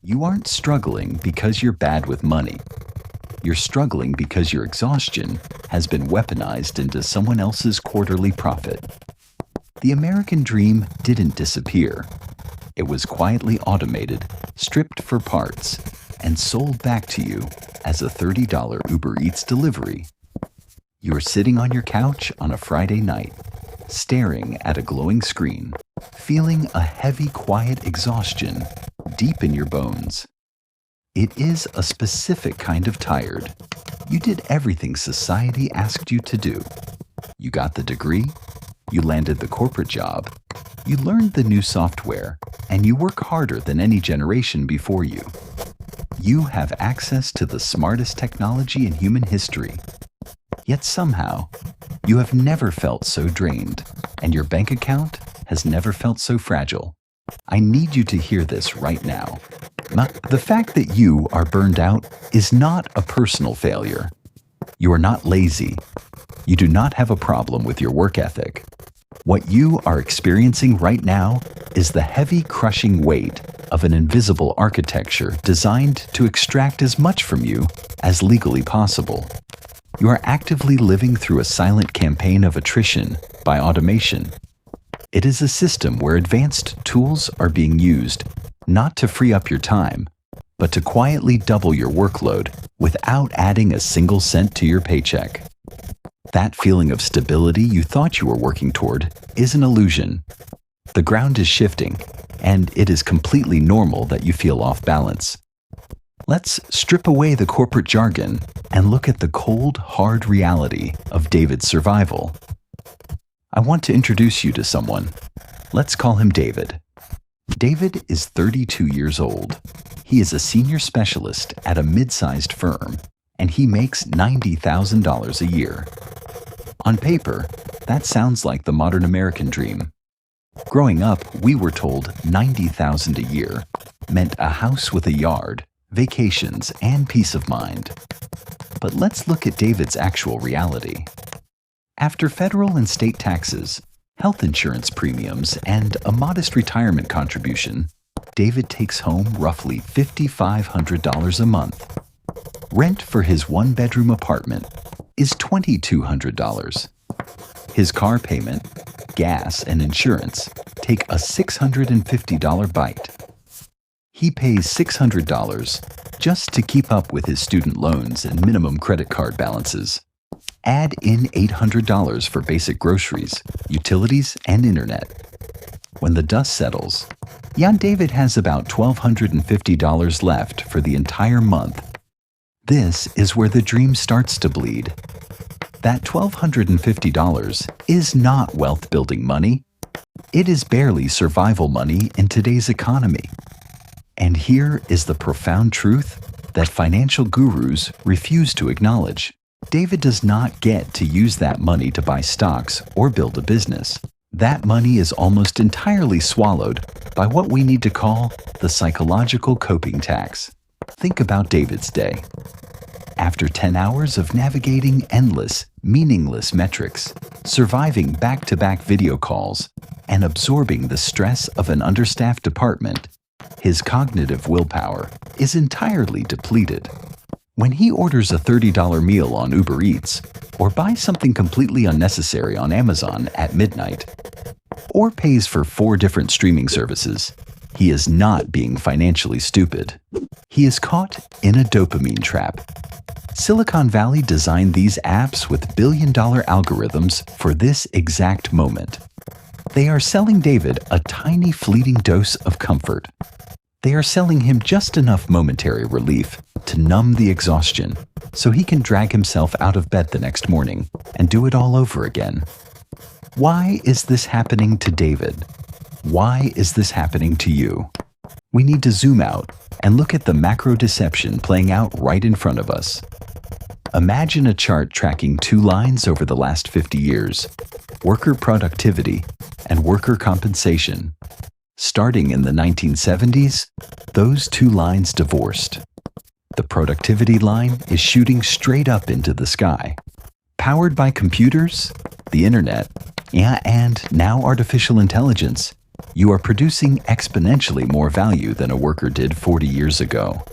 You aren't struggling because you're bad with money. You're struggling because your exhaustion has been weaponized into someone else's quarterly profit. The American dream didn't disappear. It was quietly automated, stripped for parts, and sold back to you as a $30 Uber Eats delivery. You're sitting on your couch on a Friday night, staring at a glowing screen, feeling a heavy, quiet exhaustion deep in your bones. It is a specific kind of tired. You did everything society asked you to do. You got the degree, you landed the corporate job, you learned the new software, and you work harder than any generation before you. You have access to the smartest technology in human history. Yet somehow, you have never felt so drained, and your bank account has never felt so fragile. I need you to hear this right now. The fact that you are burned out is not a personal failure. You are not lazy. You do not have a problem with your work ethic. What you are experiencing right now is the heavy, crushing weight of an invisible architecture designed to extract as much from you as legally possible. You are actively living through a silent campaign of attrition by automation. It is a system where advanced tools are being used not to free up your time, but to quietly double your workload without adding a single cent to your paycheck. That feeling of stability you thought you were working toward is an illusion. The ground is shifting, and it is completely normal that you feel off balance. Let's strip away the corporate jargon and look at the cold, hard reality of David's survival. I want to introduce you to someone. Let's call him David. David is 32 years old. He is a senior specialist at a mid-sized firm, and he makes $90,000 a year. On paper, that sounds like the modern American dream. Growing up, we were told $90,000 a year meant a house with a yard, vacations, and peace of mind. But let's look at David's actual reality. After federal and state taxes, health insurance premiums, and a modest retirement contribution, David takes home roughly $5,500 a month. Rent for his one-bedroom apartment is $2,200. His car payment, gas, and insurance take a $650 bite. He pays $600 just to keep up with his student loans and minimum credit card balances. Add in $800 for basic groceries, utilities, and internet. When the dust settles, Jan David has about $1,250 left for the entire month. This is where the dream starts to bleed. That $1,250 is not wealth-building money. It is barely survival money in today's economy. And here is the profound truth that financial gurus refuse to acknowledge. David does not get to use that money to buy stocks or build a business. That money is almost entirely swallowed by what we need to call the psychological coping tax. Think about David's day. After 10 hours of navigating endless, meaningless metrics, surviving back-to-back video calls, and absorbing the stress of an understaffed department, his cognitive willpower is entirely depleted. When he orders a $30 meal on Uber Eats, or buys something completely unnecessary on Amazon at midnight, or pays for 4 different streaming services, he is not being financially stupid. He is caught in a dopamine trap. Silicon Valley designed these apps with billion-dollar algorithms for this exact moment. They are selling David a tiny fleeting dose of comfort. They are selling him just enough momentary relief to numb the exhaustion so he can drag himself out of bed the next morning and do it all over again. Why is this happening to David? Why is this happening to you? We need to zoom out and look at the macro deception playing out right in front of us. Imagine a chart tracking 2 lines over the last 50 years: worker productivity and worker compensation. Starting in the 1970s, those 2 lines divorced. The productivity line is shooting straight up into the sky. Powered by computers, the internet, and now artificial intelligence, You are producing exponentially more value than a worker did 40 years ago.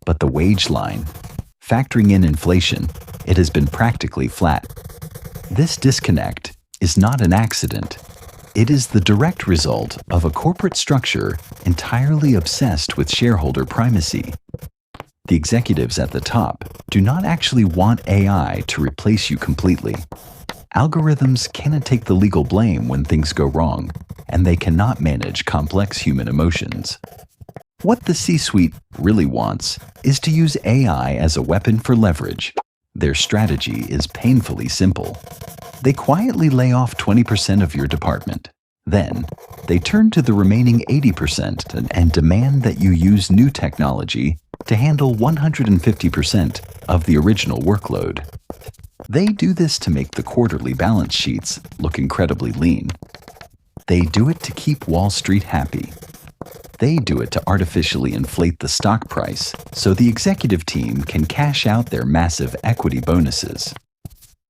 But the wage line, factoring in inflation, it has been practically flat. This disconnect is not an accident. It is the direct result of a corporate structure entirely obsessed with shareholder primacy. The executives at the top do not actually want AI to replace you completely. Algorithms cannot take the legal blame when things go wrong, and they cannot manage complex human emotions. What the C-suite really wants is to use AI as a weapon for leverage. Their strategy is painfully simple. They quietly lay off 20% of your department. Then, they turn to the remaining 80% and demand that you use new technology to handle 150% of the original workload. They do this to make the quarterly balance sheets look incredibly lean. They do it to keep Wall Street happy. They do it to artificially inflate the stock price so the executive team can cash out their massive equity bonuses.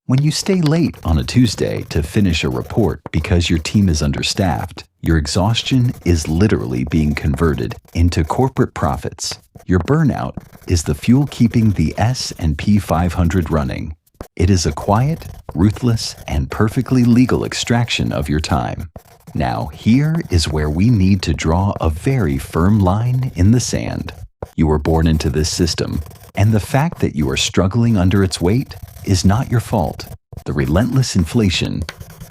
When you stay late on a Tuesday to finish a report because your team is understaffed, your exhaustion is literally being converted into corporate profits. Your burnout is the fuel keeping the S&P 500 running. It is a quiet, ruthless, and perfectly legal extraction of your time. Now, here is where we need to draw a very firm line in the sand. You were born into this system, and the fact that you are struggling under its weight is not your fault. The relentless inflation,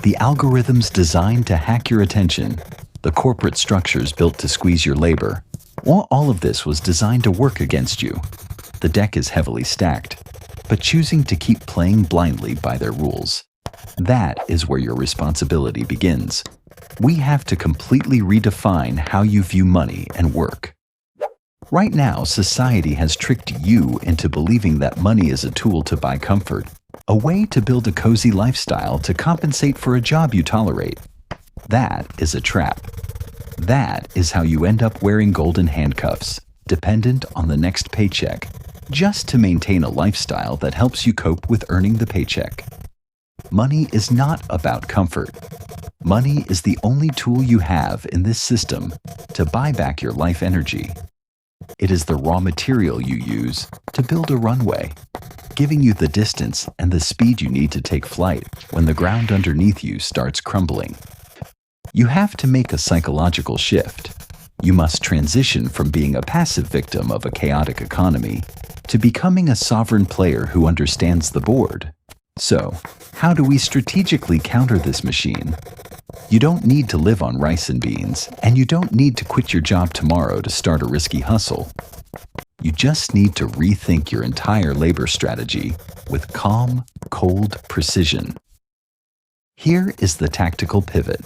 the algorithms designed to hack your attention, the corporate structures built to squeeze your labor, all of this was designed to work against you. The deck is heavily stacked, but choosing to keep playing blindly by their rules, that is where your responsibility begins. We have to completely redefine how you view money and work. Right now, society has tricked you into believing that money is a tool to buy comfort, a way to build a cozy lifestyle to compensate for a job you tolerate. That is a trap. That is how you end up wearing golden handcuffs, dependent on the next paycheck, just to maintain a lifestyle that helps you cope with earning the paycheck. Money is not about comfort. Money is the only tool you have in this system to buy back your life energy. It is the raw material you use to build a runway, giving you the distance and the speed you need to take flight when the ground underneath you starts crumbling. You have to make a psychological shift. You must transition from being a passive victim of a chaotic economy to becoming a sovereign player who understands the board. So, how do we strategically counter this machine? You don't need to live on rice and beans, and you don't need to quit your job tomorrow to start a risky hustle. You just need to rethink your entire labor strategy with calm, cold precision. Here is the tactical pivot.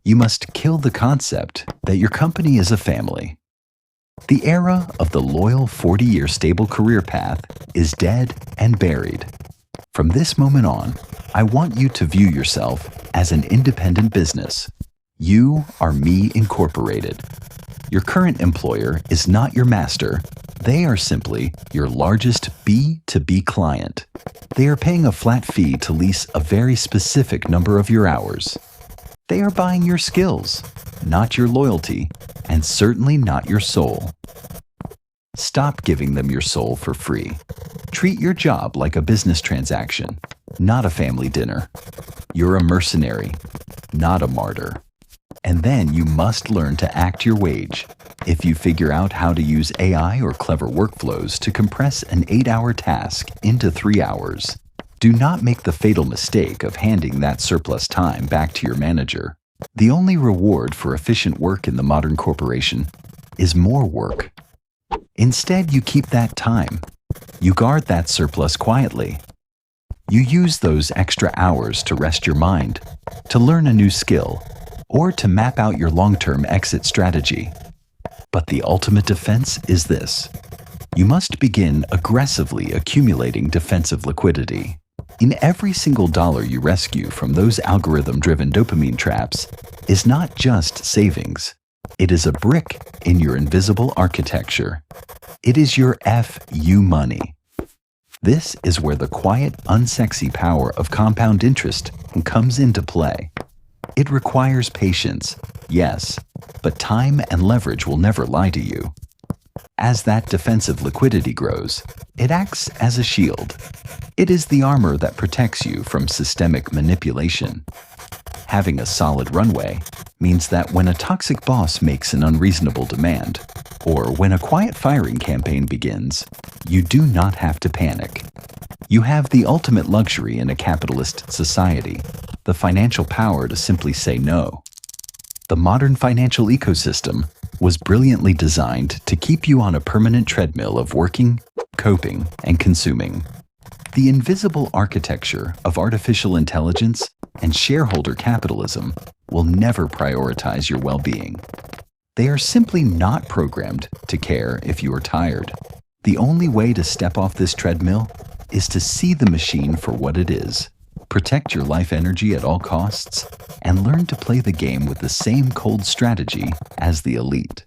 You must kill the concept that your company is a family. The era of the loyal 40-year stable career path is dead and buried. From this moment on, I want you to view yourself as an independent business. You are Me Incorporated. Your current employer is not your master. They are simply your largest B2B client. They are paying a flat fee to lease a very specific number of your hours. They are buying your skills, not your loyalty, and certainly not your soul. Stop giving them your soul for free. Treat your job like a business transaction, not a family dinner. You're a mercenary, not a martyr. And then you must learn to act your wage. If you figure out how to use AI or clever workflows to compress an 8-hour task into 3 hours, do not make the fatal mistake of handing that surplus time back to your manager. The only reward for efficient work in the modern corporation is more work. Instead, you keep that time. You guard that surplus quietly. You use those extra hours to rest your mind, to learn a new skill, or to map out your long-term exit strategy. But the ultimate defense is this. You must begin aggressively accumulating defensive liquidity. In every single dollar you rescue from those algorithm-driven dopamine traps is not just savings. It is a brick in your invisible architecture. It is your FU money. This is where the quiet, unsexy power of compound interest comes into play. It requires patience, yes, but time and leverage will never lie to you. As that defensive liquidity grows, it acts as a shield. It is the armor that protects you from systemic manipulation. Having a solid runway means that when a toxic boss makes an unreasonable demand, or when a quiet firing campaign begins, you do not have to panic. You have the ultimate luxury in a capitalist society, the financial power to simply say no. The modern financial ecosystem was brilliantly designed to keep you on a permanent treadmill of working, coping, and consuming. The invisible architecture of artificial intelligence and shareholder capitalism will never prioritize your well-being. They are simply not programmed to care if you are tired. The only way to step off this treadmill is to see the machine for what it is, protect your life energy at all costs, and learn to play the game with the same cold strategy as the elite.